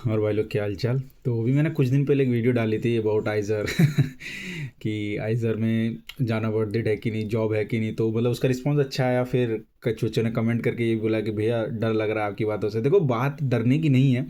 और भाई लोग क्या हाल चाल। तो अभी मैंने कुछ दिन पहले एक वीडियो डाली थी अबाउट आइज़र कि आइज़र में जाना वर्थ इट है कि नहीं, जॉब है कि नहीं। तो मतलब उसका रिस्पांस अच्छा आया। फिर कुछ बच्चों ने कमेंट करके ये बोला कि भैया डर लग रहा है आपकी बातों से। देखो, बात डरने की नहीं है।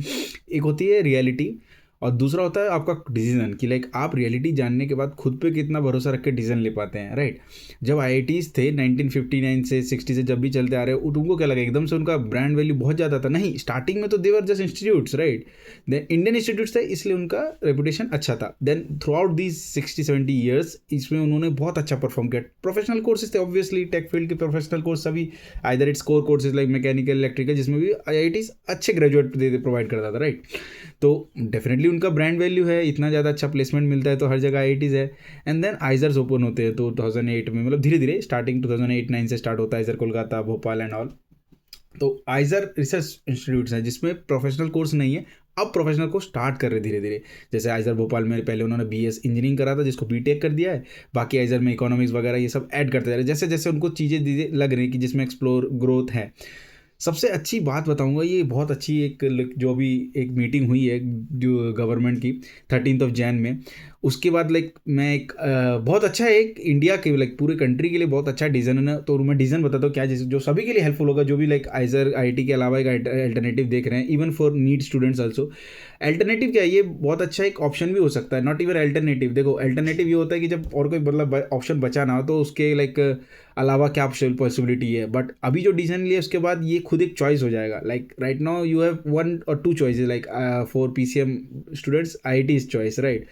एक होती है रियलिटी और दूसरा होता है आपका डिसीजन कि लाइक आप रियलिटी जानने के बाद खुद पे कितना भरोसा रख के डिसीजन ले पाते हैं, राइट। जब आईआईटीज़ थे 1959 से 60 से जब भी चलते आ रहे हैं, उनको क्या लगा एकदम से उनका ब्रांड वैल्यू बहुत ज़्यादा था? नहीं, स्टार्टिंग में तो they were just institutes, right. Then Indian institutes थे, इसलिए उनका रेपुटेशन अच्छा था। Then throughout these 60-70 years इसमें उन्होंने बहुत अच्छा परफॉर्म किया। प्रोफेशनल कोर्सेज थे, ऑब्वियसली टेक फील्ड के प्रोफेशनल कोर्स सभी, either it's core courses like mechanical, electrical, जिसमें भी आईआईटीज़ अच्छे ग्रेजुएट प्रोवाइड करता था, राइट। तो डेफिनेटली उनका ब्रांड वैल्यू है, इतना ज़्यादा अच्छा प्लेसमेंट मिलता है तो हर जगह आईआईटीज़ है। एंड देन आइजर्स ओपन होते हैं तो 2008 में, मतलब धीरे धीरे स्टार्टिंग 2008-9 से स्टार्ट होता है आइजर कोलकाता, भोपाल एंड ऑल। तो आइजर रिसर्च इंस्टीट्यूट्स हैं जिसमें प्रोफेशनल कोर्स नहीं है। अब प्रोफेशनल कोर्स स्टार्ट कर रहे धीरे धीरे। जैसे आइजर भोपाल में पहले उन्होंने बीएस इंजीनियरिंग करा था, जिसको बीटेक कर दिया है। बाकी आइजर में इकोनॉमिक्स वगैरह ये सब ऐड करते जा रहे हैं, जैसे जैसे उनको चीज़ें लग रही हैं कि जिसमें एक्सप्लोर ग्रोथ है। सबसे अच्छी बात बताऊंगा, ये बहुत अच्छी एक जो भी एक मीटिंग हुई है जो गवर्नमेंट की 13 जैन में। उसके बाद लाइक मैं एक बहुत अच्छा है, एक इंडिया के लाइक पूरे कंट्री के लिए बहुत अच्छा डिज़न है ना। तो मैं डिज़न बताता हूँ क्या, जैसे जो सभी के लिए हेल्पफुल होगा, जो भी लाइक आइजर आईआईटी के अलावा एक अल्टरनेटिव देख रहे हैं, even for NEET students also. Alternative क्या है, ये बहुत अच्छा एक ऑप्शन भी हो सकता है। नॉट इवन अल्टरनेटिव, देखो अल्टरनेटिव ये होता है कि जब और कोई मतलब ऑप्शन बचा ना हो तो उसके लाइक अलावा क्या पॉसिबिलिटी है। बट अभी जो डिसीजन लिया उसके बाद ये खुद एक चॉइस हो जाएगा। Like right now you have 1 or 2 choices, like for PCM students IIT is choice, right.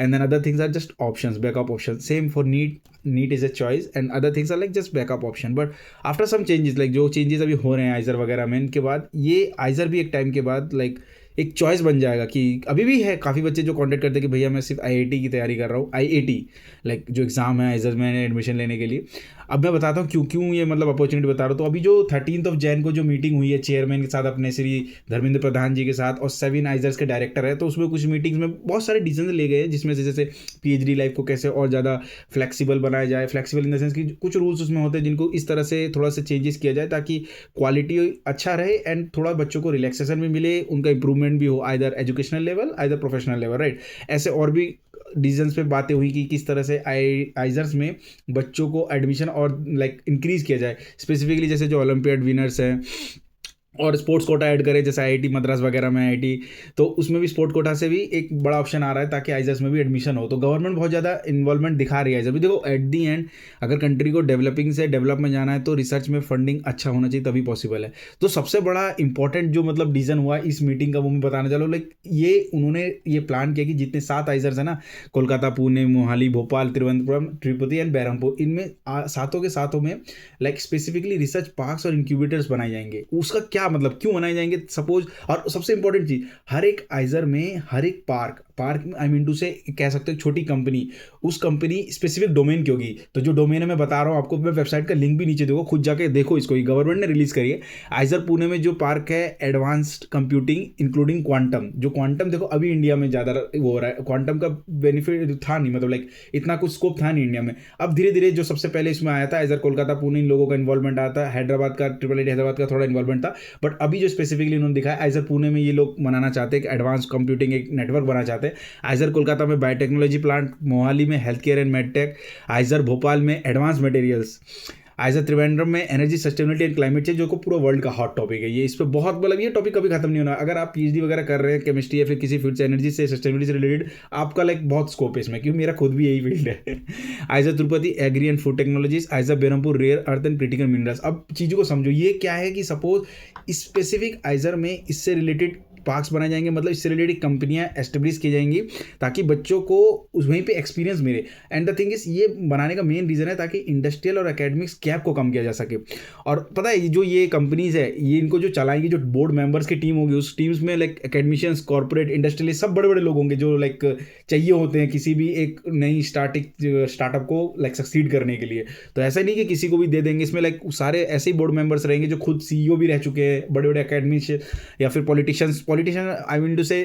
And then other things are just options, backup option. Same for NEET is a choice and other things are like just backup option. But after some changes, like जो changes अभी हो रहे हैं आइजर वगैरह में, इनके बाद ये आइजर भी एक टाइम के बाद लाइक एक चॉइस बन जाएगा। कि अभी भी है काफ़ी बच्चे जो कांटेक्ट करते हैं कि भैया मैं सिर्फ आईआईटी की तैयारी कर रहा हूँ, आईआईटी लाइक जो एग्ज़ाम है आइजर में एडमिशन लेने के लिए। अब मैं बताता हूँ क्यों क्यों ये मतलब अपॉर्चुनिटी बता रहा हूँ। तो अभी जो 13 जैन को जो मीटिंग हुई है चेयरमैन के साथ, अपने श्री धर्मेंद्र प्रधान जी के साथ, और 7 आइजर्स के डायरेक्टर है, तो उसमें कुछ मीटिंग्स में बहुत सारे डिसीजन ले गए हैं, जिसमें से जैसे पीएचडी लाइफ को कैसे और ज़्यादा फ्लेक्सिबल बनाया जाए। फ्लेक्सिबल इन द सेंस कि कुछ रूल्स उसमें होते हैं जिनको इस तरह से थोड़ा सा चेंजेस किया जाए ताकि क्वालिटी अच्छा रहे एंड थोड़ा बच्चों को रिलैक्सेशन भी मिले, उनका इंप्रूवमेंट भी हो, either educational level either professional level, right. ऐसे और भी डिसीजंस पे बातें हुई कि किस तरह से आइजर्स में बच्चों को एडमिशन और लाइक इंक्रीज किया जाए। स्पेसिफिकली जैसे जो ओलंपियाड विनर्स हैं और स्पोर्ट्स कोटा ऐड करें, जैसे आईआईटी मद्रास वगैरह में आईआईटी, तो उसमें भी स्पोर्ट कोटा से भी एक बड़ा ऑप्शन आ रहा है ताकि आइजर्स में भी एडमिशन हो। तो गवर्नमेंट बहुत ज़्यादा इन्वॉल्वमेंट दिखा रही है आइजर भी। देखो एट दी एंड अगर कंट्री को डेवलपिंग से डेवलप में जाना है तो रिसर्च में फंडिंग अच्छा होना चाहिए, तभी पॉसिबल है। तो सबसे बड़ा इंपॉर्टेंट जो मतलब डिसीजन हुआ इस मीटिंग का वो मैं बताना चाहूँ। लाइक ये उन्होंने ये प्लान किया कि जितने 7 आइजर्स है ना, कोलकाता, पुणे, मोहाली, भोपाल, तिरुवनंतपुरम, तिरुपति एंड बैरमपुर, इनमें सातों के सातों में लाइक स्पेसिफिकली रिसर्च पार्क्स और इंक्यूबेटर्स बनाए जाएंगे। उसका क्या मतलब, क्यों बनाए जाएंगे सपोज। और सबसे इंपॉर्टेंट चीज, हर एक आइजर में हर एक पार्क आई मीन टू से कह सकते हो छोटी कंपनी, उस कंपनी स्पेसिफिक डोमेन की होगी। तो जो डोमेन है मैं बता रहा हूँ आपको, मैं वेबसाइट का लिंक भी नीचे दूंगा, खुद जाके देखो इसको, गवर्नमेंट ने रिलीज करी है। आइजर पुणे में जो पार्क है एडवांस्ड कंप्यूटिंग इंक्लूडिंग क्वांटम, जो क्वांटम देखो अभी इंडिया में ज़्यादा वो हो रहा है, क्वांटम का बेनिफिट था नहीं, मतलब लाइक इतना कुछ स्कोप था नहीं इंडिया में। अब धीरे धीरे जो सबसे पहले इसमें आया था आइजर कोलकाता, पुणे, इन लोगों का इन्वॉल्वमेंट आया था। हैदराबाद का IIIT हैदराबाद का थोड़ा इन्वॉल्वमेंट था। बट अभी जो स्पेसिफिकली उन्होंने दिखाया आइजर पुणे में, ये लोग बनाना चाहते हैं कि एडवांस कंप्यूटिंग एक नेटवर्क बनाना चाहते हैं। आइजर कोलकाता में बायोटेक्नोलॉजी प्लांट, मोहाली में health care and medtech, आइजर Bhopal में एडवांस मटेरियल्स, आइजर त्रिवेंद्रम में energy sustainability and climate change, जो को पूरा वर्ल्ड का हॉट टॉपिक है ये। इस पर बहुत मतलब ये टॉपिक कभी खत्म नहीं होना। अगर आप पीएचडी वगैरह कर रहे हैं केमिस्ट्री या फिर किसी फील्ड से, एनर्जी से सस्टेनेबिलिटी से रिलेटेड, आपका लाइक बहुत स्कोप है इसमें, क्योंकि मेरा खुद भी यही फील्ड है। IISER Tirupati agri and food technologies, IISER Berhampur rare earth and critical minerals. अब चीज़ों को समझो, ये क्या है कि सपोज स्पेसिफिक आइजर में इससे रिलेटेड पार्क्स बनाए जाएंगे, मतलब इससे रिलेटेड कंपनियां एस्टेब्लिश की जाएंगी ताकि बच्चों को उस वहीं पे एक्सपीरियंस मिले। एंड द थिंग इज, ये बनाने का मेन रीज़न है ताकि इंडस्ट्रियल और एकेडमिक्स गैप को कम किया जा सके। और पता है जो ये कंपनीज है, ये इनको जो चलाएंगी, जो बोर्ड मेंबर्स की टीम होगी, उस टीम्स में लाइक एकेडमिशियंस, कॉर्पोरेट, इंडस्ट्रियलिस्ट, सब बड़े बड़े लोग होंगे जो लाइक चाहिए होते हैं किसी भी एक नई स्टार्टअप को लाइक सक्सीड करने के लिए। तो ऐसा नहीं कि किसी को भी दे देंगे, इसमें लाइक सारे ऐसे ही बोर्ड मेंबर्स रहेंगे जो खुद सीईओ भी रह चुके हैं, बड़े बड़े एकेडमिशियन या फिर पॉलिटिशियंस आई मीन टू से।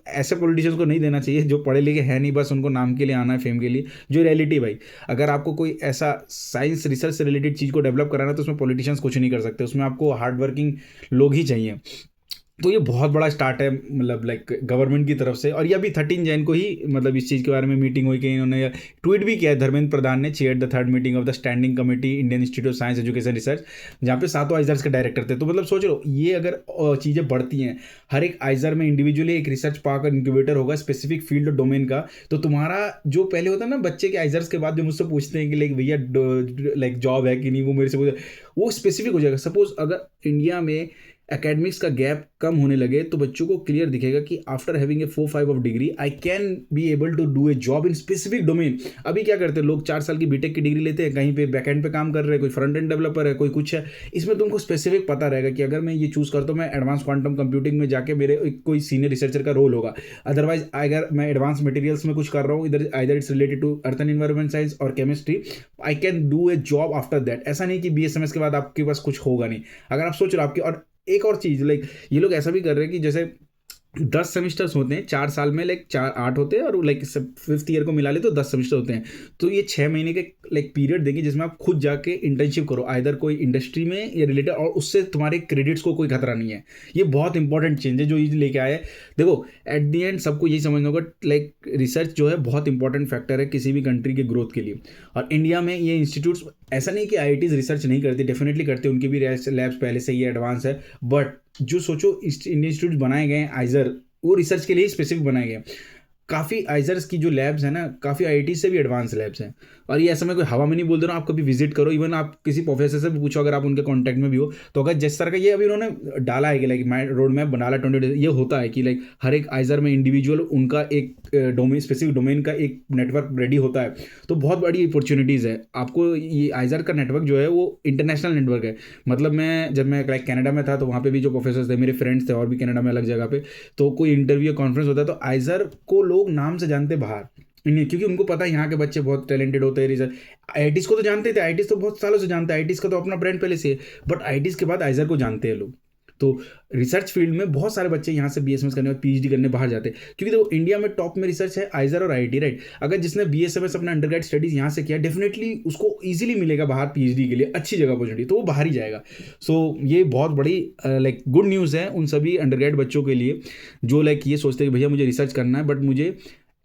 ऐसे पॉलिटिशियंस को नहीं देना चाहिए जो पढ़े लिखे हैं नहीं, बस उनको नाम के लिए आना है, फेम के लिए। जो रियलिटी भाई, अगर आपको कोई ऐसा साइंस रिसर्च से रिलेटेड चीज़ को डेवलप कराना है तो उसमें पॉलिटिशियंस कुछ नहीं कर सकते, उसमें आपको हार्ड वर्किंग लोग ही चाहिए। तो ये बहुत बड़ा स्टार्ट है मतलब लाइक गवर्नमेंट की तरफ से। और ये अभी 13 जैन को ही मतलब इस चीज़ के बारे में मीटिंग हुई कि इन्होंने ट्वीट भी किया है धर्मेंद्र प्रधान ने, chair the third meeting of the standing committee Indian institute of science education research, जहाँ पे 7 आइजर्स के डायरेक्टर थे। तो मतलब सोच लो ये अगर चीज़ें बढ़ती हैं, हर एक आइजर में इंडिविजुअली एक रिसर्च पार्क और इंक्यूबेटर होगा स्पेसिफिक फील्ड और डोमेन का, तो तुम्हारा जो पहले होता है ना बच्चे के आइजर्स के बाद जो मुझसे पूछते हैं कि लाइक भैया लाइक जॉब है कि नहीं, वो मेरे से पूछे, वो स्पेसिफिक हो जाएगा। सपोज अगर इंडिया में एकेडमिक्स का गैप कम होने लगे तो बच्चों को क्लियर दिखेगा कि after having a 4-5 of degree I can be able to do a job in specific domain. अभी क्या करते हैं लोग, 4 साल की बीटेक की डिग्री लेते हैं, कहीं पे बैकएंड पे काम कर रहे हैं, कोई फ्रंट एंड डेवलपर है, कोई कुछ है। इसमें तुमको स्पेसिफिक पता रहेगा कि अगर मैं ये चूज़ करता हूँ मैं एडवांस क्वांटम कंप्यूटिंग में जाके मेरे कोई सीनियर रिसर्चर का रोल होगा। अदरवाइज अगर मैं एडवांस मटेरियल्स में कुछ कर रहा हूँ, इधर either it's related to earth and environment science और chemistry, I can do a job after that. ऐसा नहीं कि बीएसएमएस के बाद आपके पास कुछ होगा नहीं। अगर आप सोच रहे हो आपके, और एक और चीज़ लाइक ये लोग ऐसा भी कर रहे हैं कि जैसे 10 सेमिस्टर्स होते हैं 4 साल में, लाइक 8 होते हैं, और लाइक 5th ईयर को मिला ले तो 10 सेमिस्टर होते हैं। तो ये 6 महीने के लाइक पीरियड देंगे जिसमें आप खुद जाके इंटर्नशिप करो आइदर कोई इंडस्ट्री में या रिलेटेड, और उससे तुम्हारे क्रेडिट्स को कोई खतरा नहीं है। ये बहुत इंपॉर्टेंट चेंज है जो ये लेके आए हैं। देखो एट दी एंड सबको यही समझना होगा लाइक रिसर्च जो है बहुत इंपॉर्टेंट फैक्टर है किसी भी कंट्री के ग्रोथ के लिए। और इंडिया में ये इंस्टीट्यूट्स, ऐसा नहीं कि आईआईटीज रिसर्च नहीं करती, डेफिनेटली करते, उनकी भी लैब्स पहले से ही एडवांस है। बट जो सोचो इंडियन इंस्टीट्यूट बनाए गए हैं आइजर, वो रिसर्च के लिए स्पेसिफिक बनाए गए हैं। काफ़ी आइजर्स की जो लैब्स हैं ना, काफ़ी आईआईटी से भी एडवांस लैब्स हैं। और ये ऐसा मैं कोई हवा में नहीं बोल दे रहा हूँ, आप कभी विजिट करो, इवन आप किसी प्रोफेसर से भी पूछो अगर आप उनके कांटेक्ट में भी हो, तो अगर जिस तरह का ये अभी उन्होंने डाला है कि लाइक माई रोड मैप बना 20, ये होता है कि लाइक हर एक आइजर में इंडिविजुअल उनका एक डोमेन, स्पेसिफिक डोमेन का एक नेटवर्क रेडी होता है। तो बहुत बड़ी अपॉर्चुनिटीज़ है आपको। ये आइजर का नेटवर्क जो है वो इंटरनेशनल नेटवर्क है। मतलब जब मैं लाइक कनाडा में था तो वहाँ पे भी जो प्रोफेसर थे मेरे फ्रेंड्स थे, और भी कनाडा में अलग जगह पे, तो कोई इंटरव्यू कॉन्फ्रेंस होता है तो आइजर को लोग नाम से जानते बाहर, नहीं क्योंकि उनको पता है यहाँ के बच्चे बहुत टैलेंटेड होते हैं। रिसर्च आईआईटीज को तो जानते थे, आईआईटीज तो बहुत सालों से जानते हैं, आईआईटीज का तो अपना ब्रांड पहले से है, बट आईआईटीज के बाद आइजर को जानते हैं लोग। तो रिसर्च फील्ड में बहुत सारे बच्चे यहाँ से बीएसएमएस करने और पीएचडी करने बाहर जाते हैं, क्योंकि तो इंडिया में टॉप में रिसर्च है आइजर और आईआईटी, राइट। अगर जिसने बीएसएमएस अपना अंडरग्रेड स्टडीज यहाँ से किया, डेफिनेटली उसको इजीली मिलेगा बाहर पीएचडी के लिए अच्छी जगह अपॉर्चुनिटी, तो वो बाहर ही जाएगा। सो ये बहुत बड़ी लाइक गुड न्यूज़ है उन सभी अंडरग्रेड बच्चों के लिए जो लाइक ये सोचते हैं कि भैया मुझे रिसर्च करना है, बट मुझे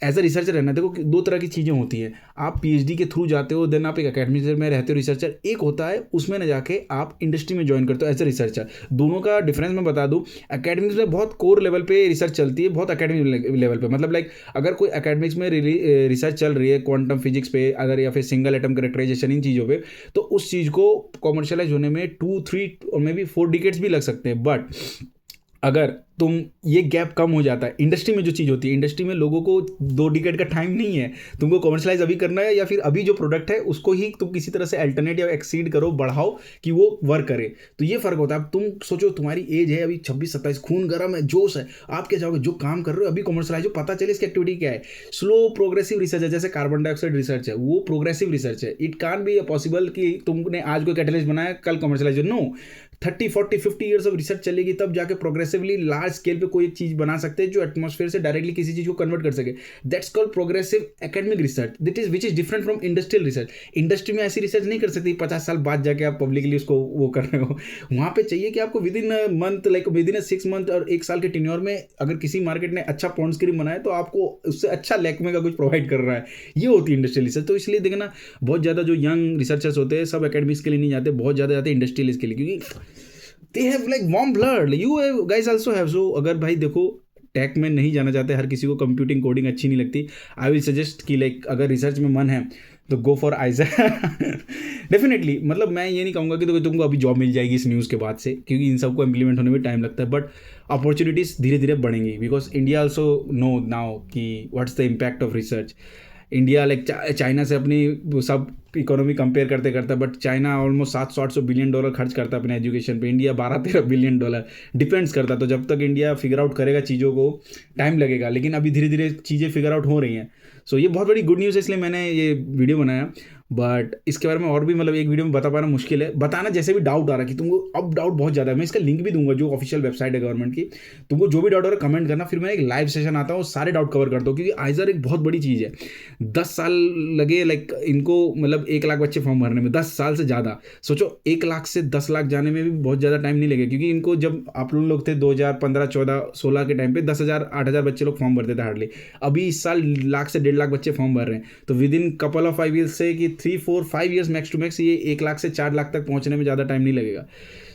एज अ रिसर्चर रहना। देखो 2 तरह की चीज़ें होती हैं, आप पीएचडी के थ्रू जाते हो, देन आप एक एकेडमिक में रहते हो रिसर्चर, एक होता है उसमें ना जाके आप इंडस्ट्री में ज्वाइन करते हो एज अ रिसर्चर। दोनों का डिफरेंस मैं बता दूं, एकेडमिक्स में बहुत कोर लेवल पे रिसर्च चलती है, बहुत एकेडमिक लेवल पे, मतलब लाइक अगर कोई एकेडमिक्स में रिसर्च चल रही है क्वांटम फिजिक्स पे अगर, या फिर सिंगल एटम कैरेक्टराइजेशन, इन चीज़ों पे, तो उस चीज़ को कॉमर्शियलाइज होने में 2, 3 और मे बी 4 डिकेड्स भी लग सकते हैं। बट अगर तुम ये गैप कम हो जाता है, इंडस्ट्री में जो चीज़ होती है, इंडस्ट्री में लोगों को 2 डिकेड का टाइम नहीं है, तुमको कॉमर्शलाइज अभी करना है, या फिर अभी जो प्रोडक्ट है उसको ही तुम किसी तरह से अल्टरनेट या एक्सीड करो, बढ़ाओ कि वो वर्क करे। तो ये फर्क होता है। अब तुम सोचो तुम्हारी एज है अभी 26-27, खून गर्म है, जोश है, आप क्या चाहोगे जो काम कर रहे हो अभी कॉमर्शलाइज हो, पता चले इसकी एक्टिविटी क्या है। स्लो प्रोग्रेसिव रिसर्च है, जैसे कार्बन डाइऑक्साइड रिसर्च है, वो प्रोग्रेसिव रिसर्च है। इट कान बी पॉसिबल कि तुमने आज कोई कैटलिस्ट बनाया कल commercialise, no. 30, 40, 50 years of research चलेगी तब जाके प्रोग्रेसिवली लार्ज स्केल पे कोई एक चीज बना सकते हैं जो एटमॉस्फेयर से डायरेक्टली किसी चीज को कन्वर्ट कर सके। That's called progressive academic research, that is which is different from industrial research. Industry में ऐसी रिसर्च नहीं कर सकती 50 साल बाद जाके आप पब्लिकली उसको वो कर रहे हो। वहाँ पे चाहिए कि आपको with in a month, like with in 6 month और 1 साल के टेन्योर में अगर किसी मार्केट ने अच्छा पॉन्ड्स क्रीम बनाया तो आपको उससे अच्छा लैक्मे का कुछ प्रोवाइड कर रहा है। ये होती है इंडस्ट्रियल रिसर्च। तो इसलिए देखना बहुत ज़्यादा जो यंग रिसर्चर्स होते हैं सब एकेडमिक्स के लिए नहीं जाते, बहुत ज़्यादा जाते हैं इंडस्ट्रियलिस्ट के लिए, क्योंकि they have like warm blood, you guys also have। so अगर भाई देखो टेक में नहीं जाना चाहते, हर किसी को कंप्यूटिंग कोडिंग अच्छी नहीं लगती, आई विल सजेस्ट कि लाइक अगर रिसर्च में मन है तो गो फॉर आइजर डेफिनेटली। मतलब मैं ये नहीं कहूँगा कि तुमको अभी जॉब मिल जाएगी इस न्यूज़ के बाद से, क्योंकि इन सबको इम्प्लीमेंट होने में टाइम लगता है, बट अपॉर्चुनिटीज़ धीरे धीरे बढ़ेंगी, because India also know now कि what's the impact of research. India like China से अपनी सब इकोनॉमी कंपेयर करते करते, but China almost 700-800 billion dollar खर्च करता है अपने एजुकेशन पे, इंडिया 12-13 बिलियन डॉलर डिपेंड्स करता। तो जब तक इंडिया फिगर आउट करेगा चीज़ों को टाइम लगेगा, लेकिन अभी धीरे धीरे चीज़ें फिगर आउट हो रही हैं। सो ये बहुत बड़ी गुड न्यूज़ है, इसलिए मैंने ये वीडियो बनाया। बट इसके बारे में और भी मतलब एक वीडियो में बता पाना मुश्किल है। बताना जैसे भी डाउट आ रहा है कि तुमको अब डाउट बहुत ज़्यादा है, मैं इसका लिंक भी दूंगा जो ऑफिशियल वेबसाइट है गवर्नमेंट की, तुमको जो भी डाउट आ रहा है कमेंट करना, फिर मैं एक लाइव सेशन आता हूँ सारे डाउट कवर करता हूँ, क्योंकि आइजर एक बहुत बड़ी चीज़ है। 10 साल लगे लाइक इनको, मतलब 1 लाख बच्चे फॉर्म भरने में 10 साल से ज़्यादा। सोचो 1 लाख से 10 लाख जाने में भी बहुत ज़्यादा टाइम नहीं लगेगा, क्योंकि इनको जब आप लोग थे 2015 14 16 के टाइम पे 10,000 8,000 बच्चे लोग फॉर्म भरते थे हार्डली। अभी इस साल लाख से 1.5 लाख बच्चे फॉर्म भर रहे हैं, तो with in couple of 5 years से कि 3 4 5 ईयर्स मैक्स टू मैक्स ये 1 लाख से 4 लाख तक पहुंचने में ज़्यादा टाइम नहीं लगेगा।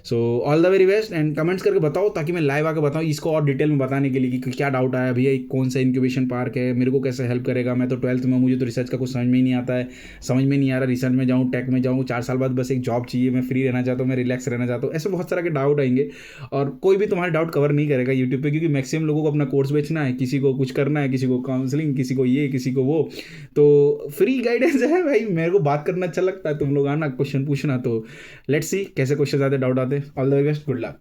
So all the very best, and comments करके बताओ ताकि मैं लाइव आकर बताऊँ इसको और डिटेल में बताने के लिए कि क्या डाउट आया भैया, कौन सा इंक्यूबेशन पार्क है, मेरे को कैसे हेल्प करेगा। मैं तो 12th में, मुझे तो रिसर्च का कुछ समझ में ही नहीं आता है, समझ में नहीं आ रहा रिसर्च में जाऊँ टेक में जाऊँ, 4 साल बाद बस एक जॉब चाहिए, मैं फ्री रहना चाहता हूँ, मैं रिलैक्स रहना चाहता हूँ। ऐसे बहुत सारे के डाउट आएंगे और कोई भी तुम्हारे डाउट कवर नहीं करेगा यूट्यूब पे, क्योंकि मैक्सिमम लोगों को अपना कोर्स बेचना है, किसी को कुछ करना है, किसी को काउंसलिंग, किसी को ये, किसी को वो। तो फ्री गाइडेंस है भाई, मेरे को बात करना अच्छा लगता है, तुम लोग आना क्वेश्चन पूछना। तो लेट्स सी कैसे क्वेश्चन आते, डाउट आते। All the best, good luck.